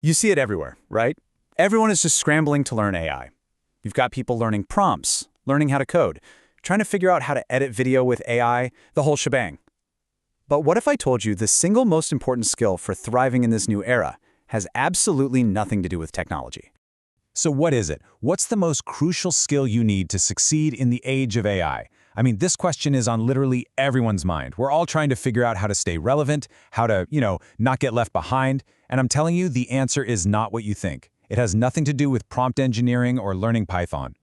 You see it everywhere, right? Everyone is just scrambling to learn AI. You've got people learning prompts, learning how to code, trying to figure out how to edit video with AI, the whole shebang. But what if I told you the single most important skill for thriving in this new era has absolutely nothing to do with technology? So what is it? What's the most crucial skill you need to succeed in the age of AI? I mean, this question is on literally everyone's mind. We're all trying to figure out how to stay relevant, how to, not get left behind. And I'm telling you, the answer is not what you think. It has nothing to do with prompt engineering or learning Python.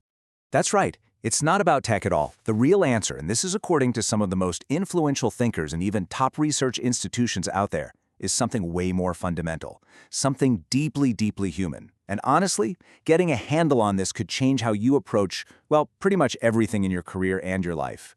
That's right. It's not about tech at all. The real answer, and this is according to some of the most influential thinkers and even top research institutions out there, is something way more fundamental, something deeply, deeply human. And honestly, getting a handle on this could change how you approach, well, pretty much everything in your career and your life.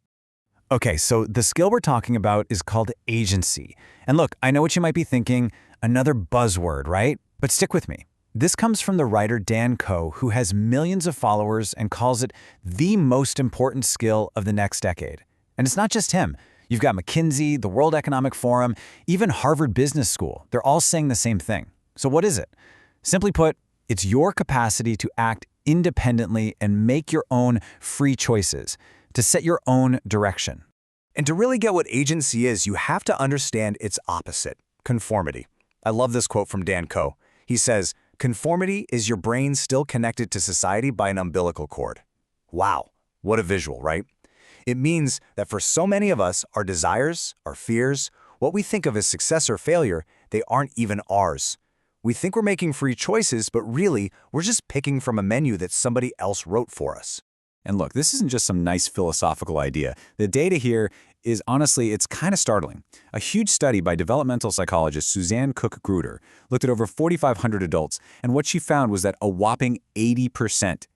Okay, so the skill we're talking about is called agency. And look, I know what you might be thinking, another buzzword, right? But stick with me. This comes from the writer Dan Koe, who has millions of followers and calls it the most important skill of the next decade. And it's not just him. You've got McKinsey, the World Economic Forum, even Harvard Business School. They're all saying the same thing. So what is it? Simply put, it's your capacity to act independently and make your own free choices, to set your own direction. And to really get what agency is, you have to understand its opposite, conformity. I love this quote from Dan Koe. He says, "Conformity is your brain still connected to society by an umbilical cord." Wow, what a visual, right? It means that for so many of us, our desires, our fears, what we think of as success or failure, they aren't even ours. We think we're making free choices, but really, we're just picking from a menu that somebody else wrote for us. And look, this isn't just some nice philosophical idea. The data here is honestly, it's kind of startling. A huge study by developmental psychologist Suzanne Cook-Gruder looked at over 4,500 adults, and what she found was that a whopping 80%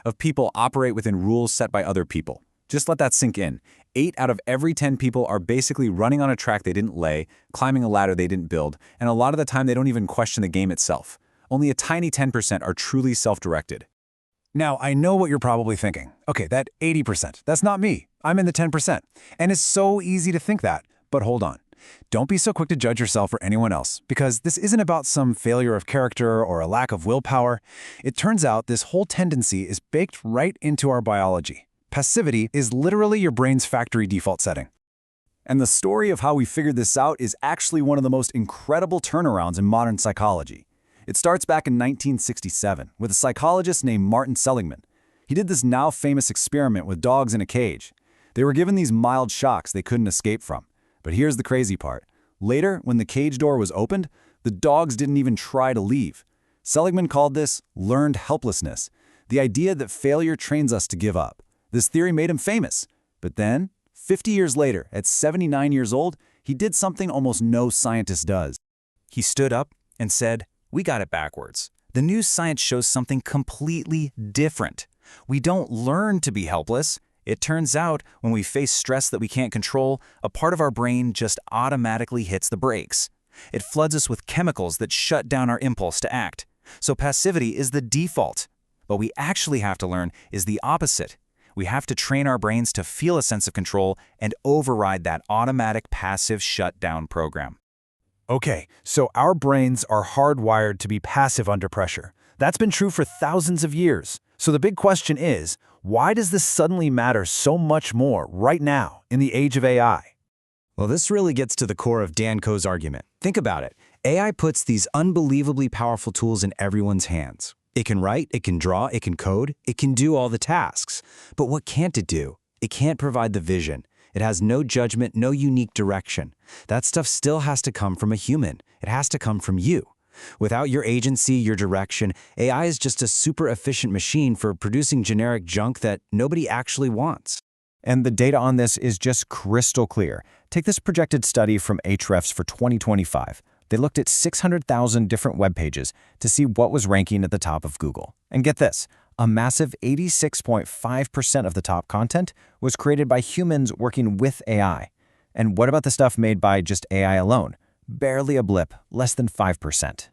of people operate within rules set by other people. Just let that sink in. 8 out of every 10 people are basically running on a track they didn't lay, climbing a ladder they didn't build, and a lot of the time they don't even question the game itself. Only a tiny 10% are truly self-directed. Now, I know what you're probably thinking. Okay, that 80%, that's not me. I'm in the 10%. And it's so easy to think that. But hold on. Don't be so quick to judge yourself or anyone else, because this isn't about some failure of character or a lack of willpower. It turns out this whole tendency is baked right into our biology. Passivity is literally your brain's factory default setting. And the story of how we figured this out is actually one of the most incredible turnarounds in modern psychology. It starts back in 1967 with a psychologist named Martin Seligman. He did this now famous experiment with dogs in a cage. They were given these mild shocks they couldn't escape from. But here's the crazy part. Later, when the cage door was opened, the dogs didn't even try to leave. Seligman called this learned helplessness, the idea that failure trains us to give up. This theory made him famous. But then, 50 years later, at 79 years old, he did something almost no scientist does. He stood up and said, "We got it backwards. The new science shows something completely different. We don't learn to be helpless. It turns out, when we face stress that we can't control, a part of our brain just automatically hits the brakes. It floods us with chemicals that shut down our impulse to act. So passivity is the default. What we actually have to learn is the opposite. We have to train our brains to feel a sense of control and override that automatic passive shutdown program." Okay, so our brains are hardwired to be passive under pressure. That's been true for thousands of years. So the big question is, why does this suddenly matter so much more right now in the age of AI? Well, this really gets to the core of Dan Koe's argument. Think about it. AI puts these unbelievably powerful tools in everyone's hands. It can write, it can draw, it can code, it can do all the tasks. But what can't it do? It can't provide the vision. It has no judgment, no unique direction. That stuff still has to come from a human. It has to come from you. Without your agency, your direction, AI is just a super efficient machine for producing generic junk that nobody actually wants. And the data on this is just crystal clear. Take this projected study from Ahrefs for 2025. They looked at 600,000 different web pages to see what was ranking at the top of Google. And get this, a massive 86.5% of the top content was created by humans working with AI. And what about the stuff made by just AI alone? Barely a blip, less than 5%.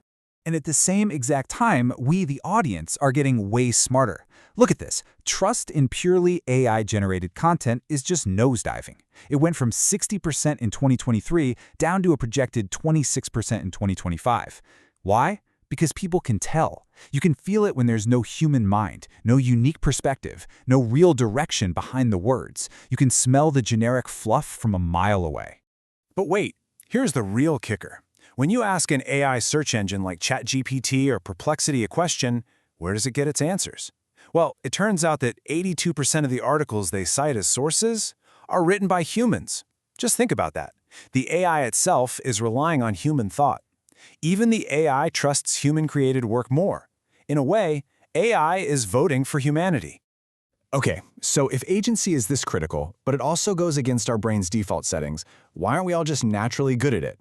And at the same exact time, we, the audience, are getting way smarter. Look at this. Trust in purely AI-generated content is just nosediving. It went from 60% in 2023 down to a projected 26% in 2025. Why? Because people can tell. You can feel it when there's no human mind, no unique perspective, no real direction behind the words. You can smell the generic fluff from a mile away. But wait, here's the real kicker. When you ask an AI search engine like ChatGPT or Perplexity a question, where does it get its answers? Well, it turns out that 82% of the articles they cite as sources are written by humans. Just think about that. The AI itself is relying on human thought. Even the AI trusts human-created work more. In a way, AI is voting for humanity. Okay, so if agency is this critical, but it also goes against our brain's default settings, why aren't we all just naturally good at it?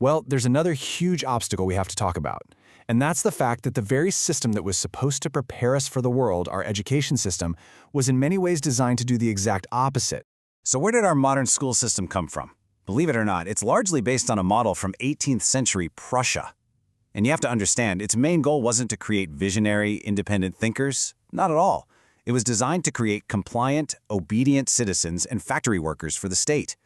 Well, there's another huge obstacle we have to talk about. And that's the fact that the very system that was supposed to prepare us for the world, our education system, was in many ways designed to do the exact opposite. So where did our modern school system come from? Believe it or not, it's largely based on a model from 18th century Prussia. And you have to understand, its main goal wasn't to create visionary, independent thinkers. Not at all. It was designed to create compliant, obedient citizens and factory workers for the state.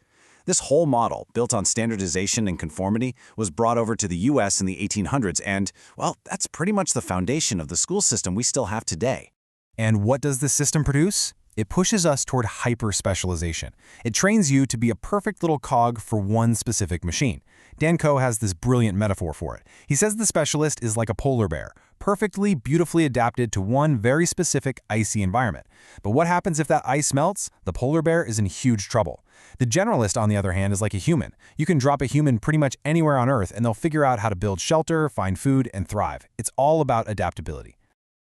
This whole model, built on standardization and conformity, was brought over to the US in the 1800s and, well, that's pretty much the foundation of the school system we still have today. And what does this system produce? It pushes us toward hyper-specialization. It trains you to be a perfect little cog for one specific machine. Dan Koh has this brilliant metaphor for it. He says the specialist is like a polar bear, perfectly, beautifully adapted to one very specific icy environment. But what happens if that ice melts? The polar bear is in huge trouble. The generalist, on the other hand, is like a human. You can drop a human pretty much anywhere on Earth and they'll figure out how to build shelter, find food, and thrive. It's all about adaptability.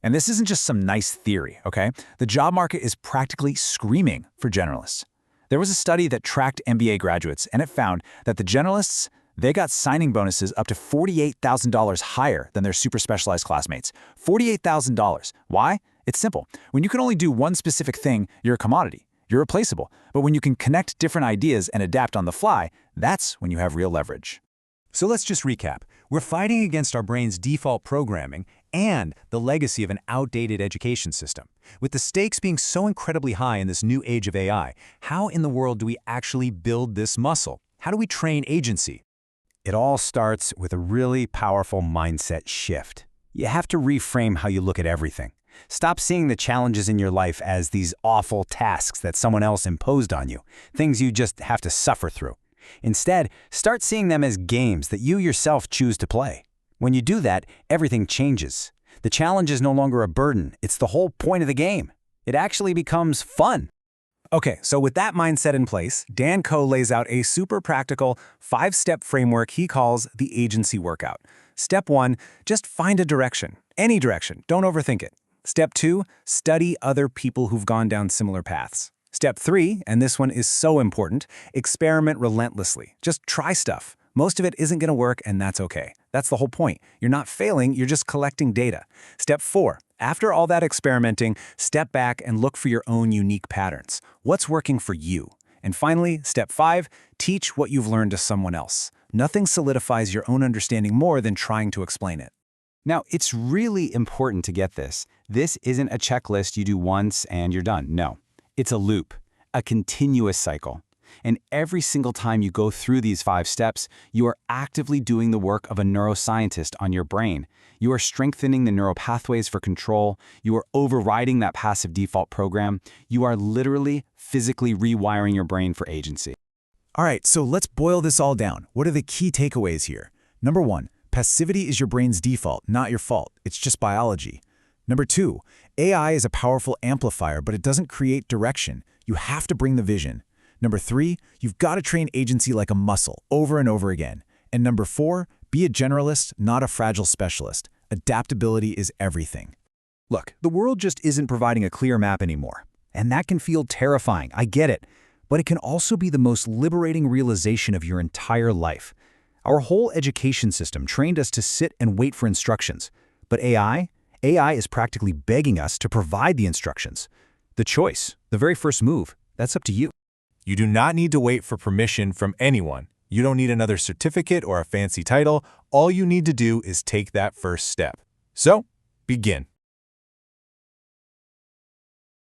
And this isn't just some nice theory, okay? The job market is practically screaming for generalists. There was a study that tracked MBA graduates, and it found that the generalists, they got signing bonuses up to $48,000 higher than their super specialized classmates. $48,000. Why? It's simple. When you can only do one specific thing, you're a commodity. You're replaceable. But when you can connect different ideas and adapt on the fly, that's when you have real leverage. So let's just recap. We're fighting against our brain's default programming and the legacy of an outdated education system. With the stakes being so incredibly high in this new age of AI, how in the world do we actually build this muscle? How do we train agency? It all starts with a really powerful mindset shift. You have to reframe how you look at everything. Stop seeing the challenges in your life as these awful tasks that someone else imposed on you, things you just have to suffer through. Instead, start seeing them as games that you yourself choose to play. When you do that, everything changes. The challenge is no longer a burden. It's the whole point of the game. It actually becomes fun. Okay, so with that mindset in place, Dan Koh lays out a super practical 5-step framework he calls the agency workout. Step 1, just find a direction. Any direction. Don't overthink it. Step 2, study other people who've gone down similar paths. Step 3, and this one is so important, experiment relentlessly. Just try stuff. Most of it isn't going to work, and that's okay. That's the whole point. You're not failing, you're just collecting data. Step 4, after all that experimenting, step back and look for your own unique patterns. What's working for you? And finally, step 5, teach what you've learned to someone else. Nothing solidifies your own understanding more than trying to explain it. Now, it's really important to get this. This isn't a checklist you do once and you're done. No. It's a loop, a continuous cycle. And every single time you go through these 5 steps, you are actively doing the work of a neuroscientist on your brain. You are strengthening the neural pathways for control. You are overriding that passive default program. You are literally, physically rewiring your brain for agency. All right, so let's boil this all down. What are the key takeaways here? Number 1, passivity is your brain's default, not your fault. It's just biology. Number 2, AI is a powerful amplifier, but it doesn't create direction. You have to bring the vision. Number 3, you've got to train agency like a muscle over and over again. And number 4, be a generalist, not a fragile specialist. Adaptability is everything. Look, the world just isn't providing a clear map anymore. And that can feel terrifying, I get it. But it can also be the most liberating realization of your entire life. Our whole education system trained us to sit and wait for instructions. But AI is practically begging us to provide the instructions. The choice, the very first move, that's up to you. You do not need to wait for permission from anyone. You don't need another certificate or a fancy title. All you need to do is take that first step. So, begin.